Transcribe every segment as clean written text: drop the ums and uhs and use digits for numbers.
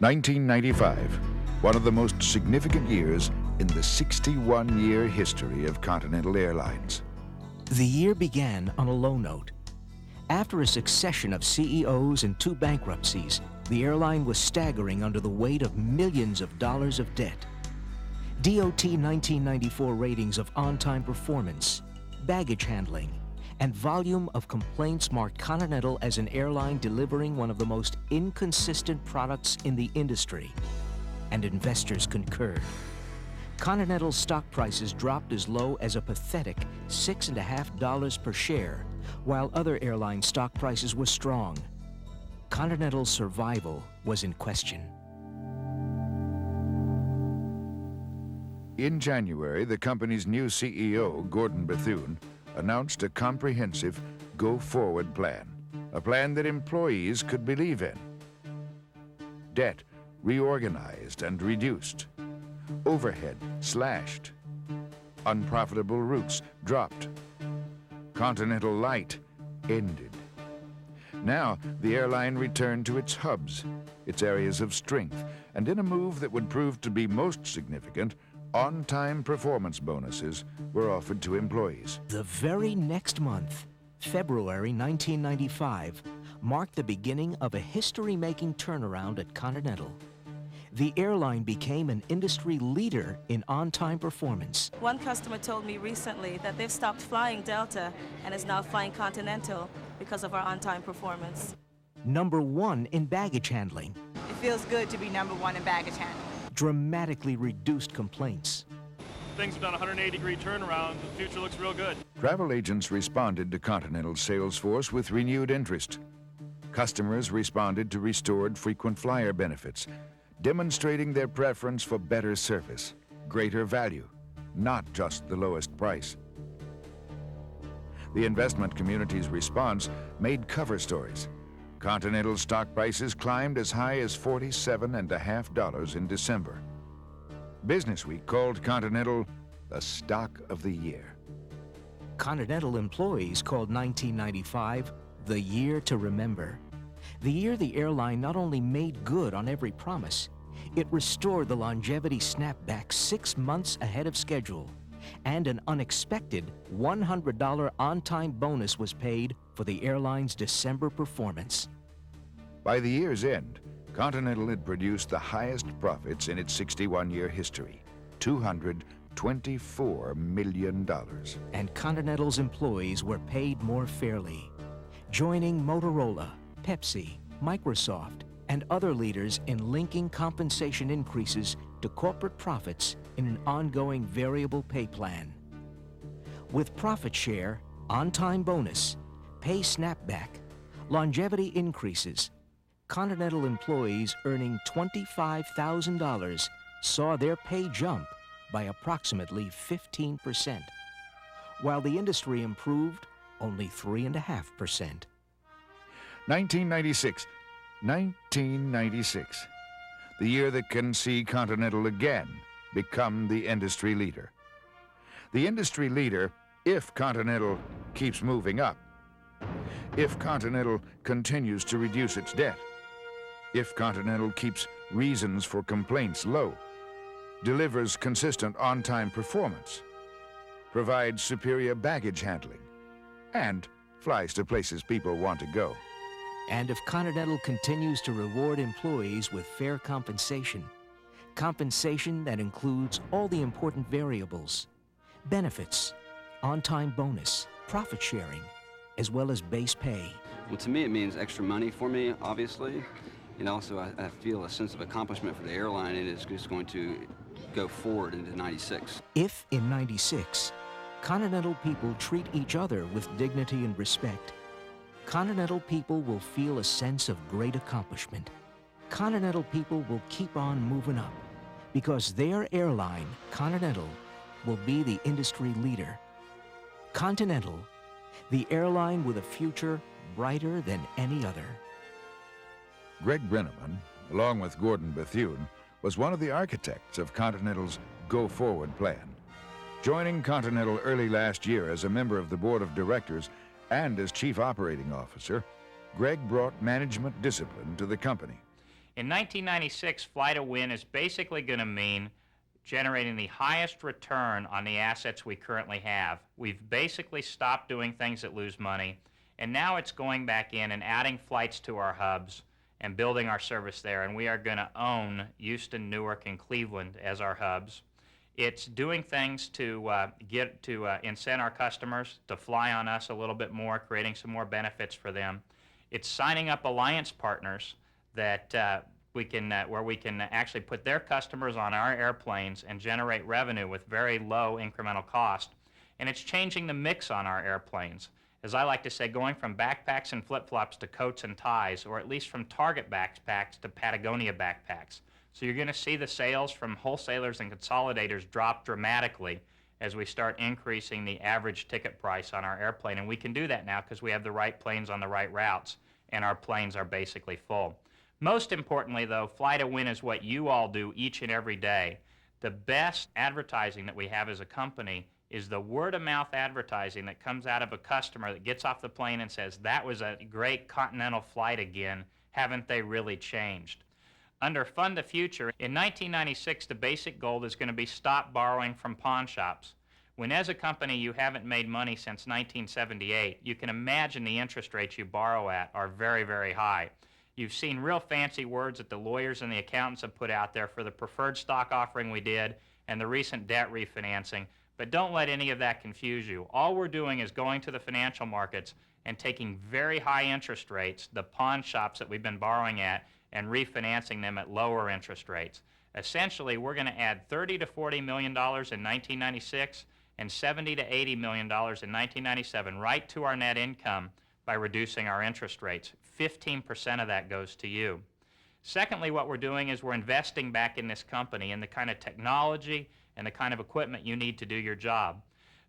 1995, one of the most significant years in the 61-year history of Continental Airlines. The year began on a low note. After a succession of CEOs and 2 bankruptcies, the airline was staggering under the weight of millions of dollars of debt. DOT 1994 ratings of on-time performance, baggage handling, and volume of complaints marked Continental as an airline delivering one of the most inconsistent products in the industry, and investors concurred. Continental stock prices dropped as low as a pathetic $6.50 per share, while other airline stock prices were strong. Continental's survival was in question. In January, the company's new CEO, Gordon Bethune, announced a comprehensive go-forward plan, a plan that employees could believe in. Debt reorganized and reduced. Overhead slashed. Unprofitable routes dropped. Continental Light ended. Now, the airline returned to its hubs, its areas of strength, and in a move that would prove to be most significant, on-time performance bonuses were offered to employees. The very next month, February 1995, marked the beginning of a history-making turnaround at Continental. The airline became an industry leader in on-time performance. One customer told me recently that they've stopped flying Delta and is now flying Continental because of our on-time performance. Number 1 in baggage handling. It feels good to be number 1 in baggage handling. Dramatically reduced complaints. Things have done a 180-degree turnaround. The future looks real good. Travel agents responded to Continental's sales force with renewed interest. Customers responded to restored frequent flyer benefits, demonstrating their preference for better service, greater value, not just the lowest price. The investment community's response made cover stories. Continental stock prices climbed as high as $47.50 in December. Businessweek called Continental the stock of the year. Continental employees called 1995 the year to remember. The year the airline not only made good on every promise, it restored the longevity snapback 6 months ahead of schedule, and an unexpected $100 on-time bonus was paid for the airline's December performance. By the year's end, Continental had produced the highest profits in its 61-year history, $224 million. And Continental's employees were paid more fairly, joining Motorola, Pepsi, Microsoft, and other leaders in linking compensation increases to corporate profits in an ongoing variable pay plan. With profit share, on-time bonus, pay snapback, longevity increases, Continental employees earning $25,000 saw their pay jump by approximately 15%, while the industry improved only 3.5%. 1996, the year that can see Continental again become the industry leader. The industry leader if Continental keeps moving up, if Continental continues to reduce its debt, if Continental keeps reasons for complaints low, delivers consistent on-time performance, provides superior baggage handling, and flies to places people want to go. And if Continental continues to reward employees with fair compensation, compensation that includes all the important variables, benefits, on-time bonus, profit sharing, as well as base pay. Well, to me, it means extra money for me, obviously. And also, I feel a sense of accomplishment for the airline. It is just going to go forward into 96. If in 96, Continental people treat each other with dignity and respect, Continental people will feel a sense of great accomplishment. Continental people will keep on moving up because their airline, Continental, will be the industry leader. Continental, the airline with a future brighter than any other. Greg Brenneman, along with Gordon Bethune, was one of the architects of Continental's go-forward plan. Joining Continental early last year as a member of the board of directors and as chief operating officer, Greg brought management discipline to the company. In 1996, Fly to Win is basically going to mean generating the highest return on the assets we currently have. We've basically stopped doing things that lose money, and now it's going back in and adding flights to our hubs and building our service there, and we are going to own Houston, Newark, and Cleveland as our hubs. It's doing things to incent our customers to fly on us a little bit more, creating some more benefits for them. It's signing up alliance partners that where we can actually put their customers on our airplanes and generate revenue with very low incremental cost. And it's changing the mix on our airplanes. As I like to say, going from backpacks and flip-flops to coats and ties, or at least from Target backpacks to Patagonia backpacks. So you're going to see the sales from wholesalers and consolidators drop dramatically as we start increasing the average ticket price on our airplane. And we can do that now because we have the right planes on the right routes, and our planes are basically full. Most importantly, though, Fly to Win is what you all do each and every day. The best advertising that we have as a company is the word-of-mouth advertising that comes out of a customer that gets off the plane and says, "That was a great Continental flight again. Haven't they really changed?" Under Fund the Future, in 1996, the basic goal is going to be stop borrowing from pawn shops. When as a company you haven't made money since 1978, you can imagine the interest rates you borrow at are very, very high. You've seen real fancy words that the lawyers and the accountants have put out there for the preferred stock offering we did and the recent debt refinancing, but don't let any of that confuse you. All we're doing is going to the financial markets and taking very high interest rates, the pawn shops that we've been borrowing at, and refinancing them at lower interest rates. Essentially, we're going to add $30 to $40 million in 1996 and $70 to $80 million in 1997 right to our net income by reducing our interest rates. 15% of that goes to you. Secondly, what we're doing is we're investing back in this company in the kind of technology and the kind of equipment you need to do your job.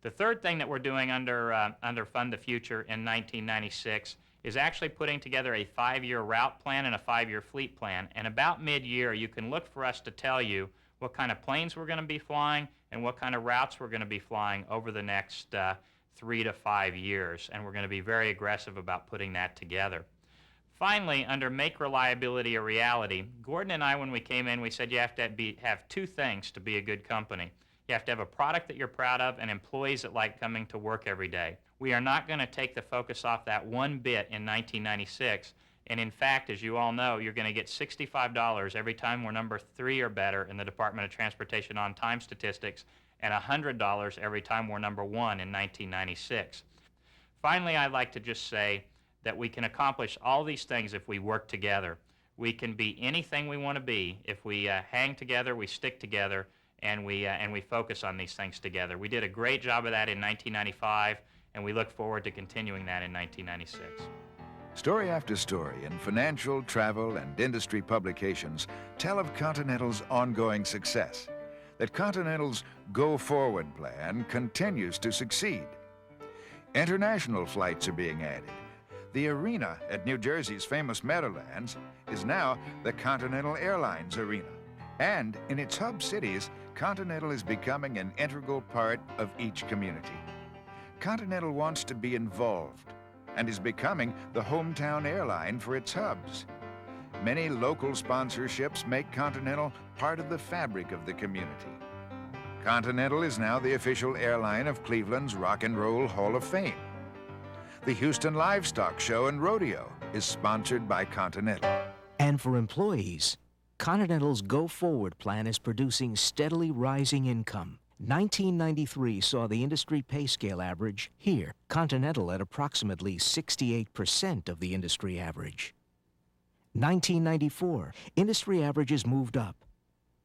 The third thing that we're doing under Fund the Future in 1996 is actually putting together a 5-year route plan and a 5-year fleet plan. And about mid-year, you can look for us to tell you what kind of planes we're going to be flying and what kind of routes we're going to be flying over the next 3 to 5 years. And we're going to be very aggressive about putting that together. Finally, under Make Reliability a Reality, Gordon and I, when we came in, we said you have to have two things to be a good company. You have to have a product that you're proud of and employees that like coming to work every day. We are not going to take the focus off that one bit in 1996. And in fact, as you all know, you're going to get $65 every time we're number 3 or better in the Department of Transportation on-time statistics, and $100 every time we're number 1 in 1996. Finally, I'd like to just say that we can accomplish all these things if we work together. We can be anything we want to be if we hang together, we stick together, and we focus on these things together. We did a great job of that in 1995, and we look forward to continuing that in 1996. Story after story in financial, travel, and industry publications tell of Continental's ongoing success, that Continental's Go Forward plan continues to succeed. International flights are being added. The arena at New Jersey's famous Meadowlands is now the Continental Airlines Arena. And in its hub cities, Continental is becoming an integral part of each community. Continental wants to be involved and is becoming the hometown airline for its hubs. Many local sponsorships make Continental part of the fabric of the community. Continental is now the official airline of Cleveland's Rock and Roll Hall of Fame. The Houston Livestock Show and Rodeo is sponsored by Continental. And for employees, Continental's Go Forward plan is producing steadily rising income. 1993 saw the industry pay scale average here, Continental at approximately 68% of the industry average. 1994, industry averages moved up.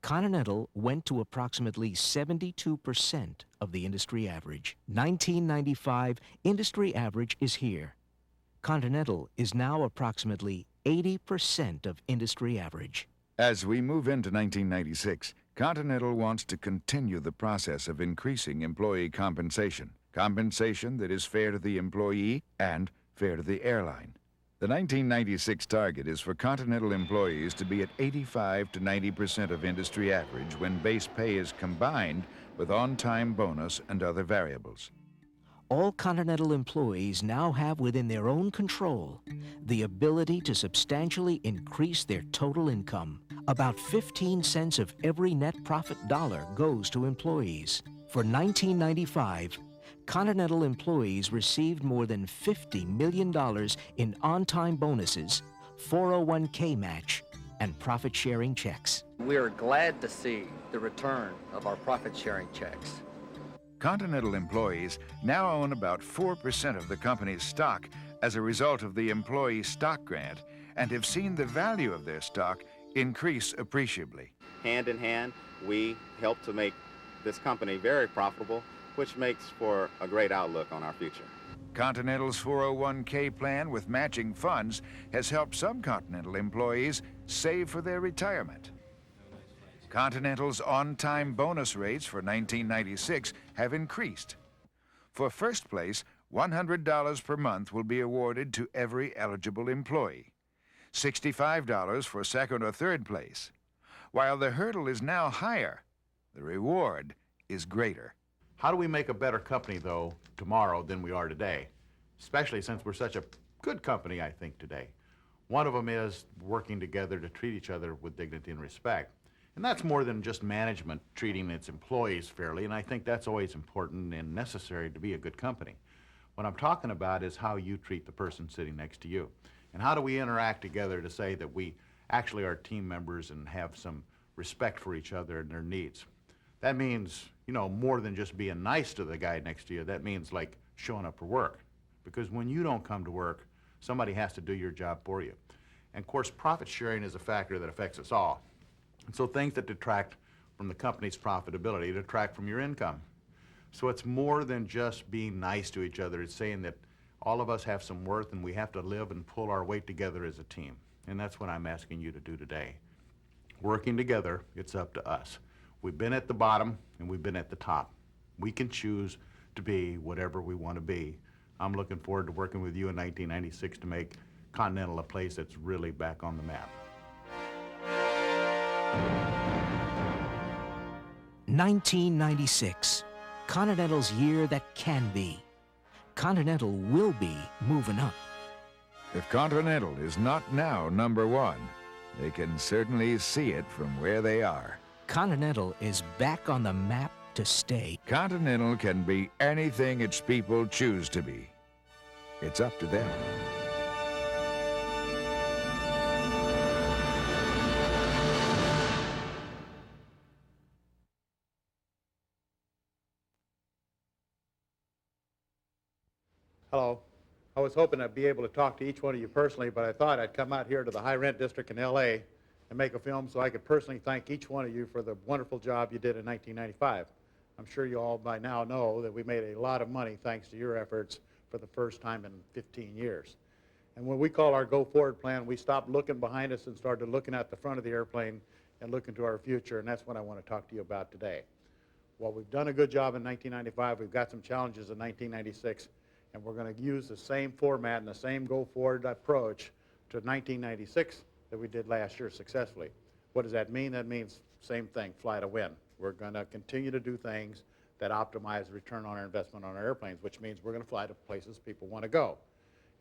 Continental went to approximately 72% of the industry average. 1995, industry average is here. Continental is now approximately 80% of industry average. As we move into 1996, Continental wants to continue the process of increasing employee compensation. Compensation that is fair to the employee and fair to the airline. The 1996 target is for Continental employees to be at 85 to 90% of industry average when base pay is combined with on-time bonus and other variables. All Continental employees now have within their own control the ability to substantially increase their total income. About 15 cents of every net profit dollar goes to employees. For 1995, Continental employees received more than $50 million in on-time bonuses, 401k match, and profit-sharing checks. We are glad to see the return of our profit-sharing checks. Continental employees now own about 4% of the company's stock as a result of the employee stock grant and have seen the value of their stock increase appreciably. Hand in hand, we help to make this company very profitable, which makes for a great outlook on our future. Continental's 401k plan with matching funds has helped some Continental employees save for their retirement. Continental's on-time bonus rates for 1996 have increased. For first place, $100 per month will be awarded to every eligible employee, $65 for second or third place. While the hurdle is now higher, the reward is greater. How do we make a better company, though, tomorrow than we are today? Especially since we're such a good company, I think, today. One of them is working together to treat each other with dignity and respect. And that's more than just management treating its employees fairly, and I think that's always important and necessary to be a good company. What I'm talking about is how you treat the person sitting next to you. And how do we interact together to say that we actually are team members and have some respect for each other and their needs. That means, you know, more than just being nice to the guy next to you. That means like showing up for work. Because when you don't come to work, somebody has to do your job for you. And of course, profit sharing is a factor that affects us all. And so things that detract from the company's profitability detract from your income. So it's more than just being nice to each other. It's saying that all of us have some worth and we have to live and pull our weight together as a team. And that's what I'm asking you to do today. Working together, it's up to us. We've been at the bottom and we've been at the top. We can choose to be whatever we want to be. I'm looking forward to working with you in 1996 to make Continental a place that's really back on the map. 1996, Continental's year that can be. Continental will be moving up. If Continental is not now #1, they can certainly see it from where they are. Continental is back on the map to stay. Continental can be anything its people choose to be. It's up to them. Hello. I was hoping I'd be able to talk to each one of you personally, but I thought I'd come out here to the high rent district in LA and make a film so I could personally thank each one of you for the wonderful job you did in 1995. I'm sure you all by now know that we made a lot of money thanks to your efforts for the first time in 15 years. And when we call our Go Forward plan, we stopped looking behind us and started looking at the front of the airplane and looking to our future, and that's what I want to talk to you about today. While we've done a good job in 1995, we've got some challenges in 1996, and we're going to use the same format and the same Go Forward approach to 1996 that we did last year successfully. What does that mean? That means same thing, fly to win. We're going to continue to do things that optimize return on our investment on our airplanes, which means we're going to fly to places people want to go.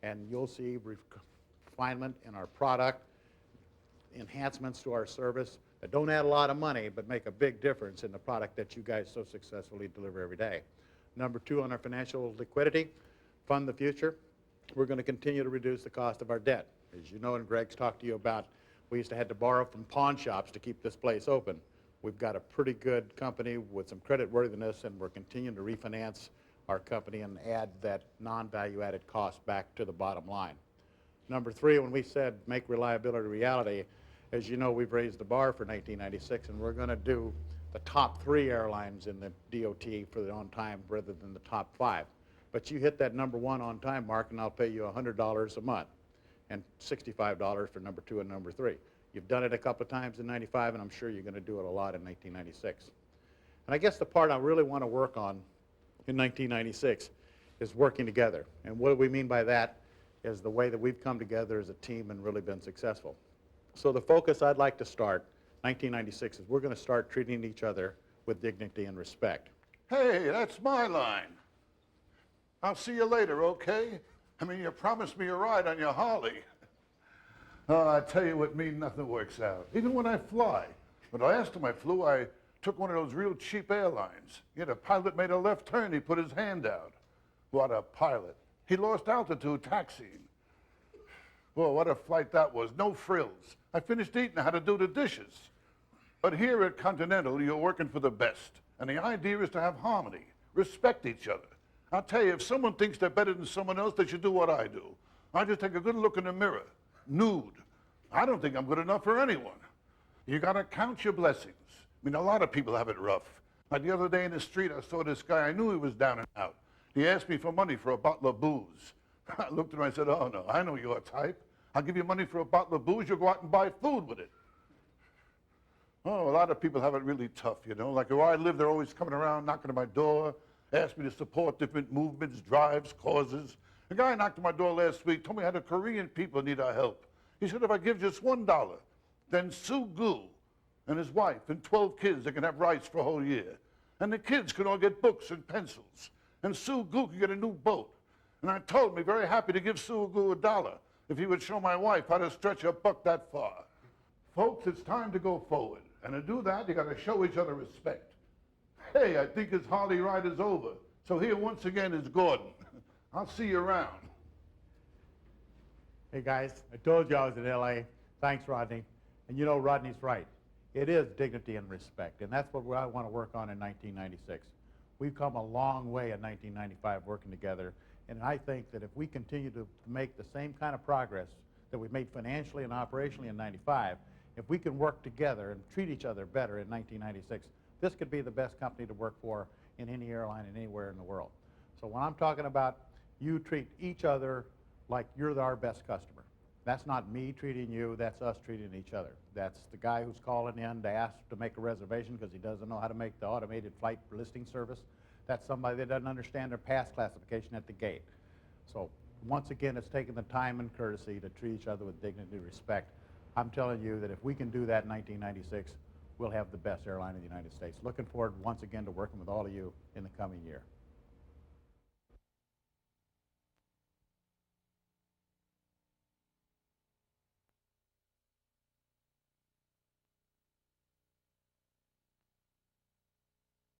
And you'll see refinement in our product, enhancements to our service that don't add a lot of money but make a big difference in the product that you guys so successfully deliver every day. Number 2 on our financial liquidity, fund the future. We're going to continue to reduce the cost of our debt. As you know, and Greg's talked to you about, we used to have to borrow from pawn shops to keep this place open. We've got a pretty good company with some credit worthiness, and we're continuing to refinance our company and add that non-value added cost back to the bottom line. Number 3, when we said make reliability reality, as you know, we've raised the bar for 1996, and we're going to do the top 3 airlines in the DOT for the on time rather than the top 5. But you hit that number 1 on time mark, and I'll pay you $100 a month and $65 for number 2 and number 3. You've done it a couple of times in 95, and I'm sure you're going to do it a lot in 1996. And I guess the part I really want to work on in 1996 is working together. And what do we mean by that is the way that we've come together as a team and really been successful. So the focus I'd like to start 1996 is we're going to start treating each other with dignity and respect. Hey, that's my line. I'll see you later, okay? I mean, you promised me a ride on your Harley. Oh, I tell you what, me, nothing works out. Even when I fly. But the last time I flew, I took one of those real cheap airlines. Yet a pilot made a left turn, he put his hand out. What a pilot. He lost altitude taxiing. Boy, what a flight that was. No frills. I finished eating, I had to do the dishes. But here at Continental, you're working for the best. And the idea is to have harmony, respect each other. I'll tell you, if someone thinks they're better than someone else, they should do what I do. I just take a good look in the mirror, nude. I don't think I'm good enough for anyone. You gotta count your blessings. I mean, a lot of people have it rough. Like the other day in the street, I saw this guy, I knew he was down and out. He asked me for money for a bottle of booze. I looked at him, I said, oh no, I know your type. I'll give you money for a bottle of booze, you'll go out and buy food with it. Oh, a lot of people have it really tough, you know. Like where I live, they're always coming around, knocking at my door, asking me to support different movements, drives, causes. A guy knocked at my door last week, told me how the Korean people need our help. He said if I give just $1, then Sue Gu and his wife and 12 kids, they can have rice for a whole year. And the kids can all get books and pencils. And Sue Gu can get a new boat. And I told him, be very happy to give Sue Gu $1 if he would show my wife how to stretch a buck that far. Folks, it's time to go forward. And to do that, you got to show each other respect. Hey, I think his Harley ride is over. So here once again is Gordon. I'll see you around. Hey guys, I told you I was in LA. Thanks, Rodney. And you know, Rodney's right. It is dignity and respect, and that's what I want to work on in 1996. We've come a long way in 1995 working together, and I think that if we continue to make the same kind of progress that we made financially and operationally in 95, if we can work together and treat each other better in 1996, this could be the best company to work for in any airline and anywhere in the world. So when I'm talking about you treat each other like you're our best customer, that's not me treating you, that's us treating each other. That's the guy who's calling in to ask to make a reservation because he doesn't know how to make the automated flight listing service. That's somebody that doesn't understand their pass classification at the gate. So once again, it's taking the time and courtesy to treat each other with dignity and respect. I'm telling you that if we can do that in 1996, we'll have the best airline in the United States. Looking forward once again to working with all of you in the coming year.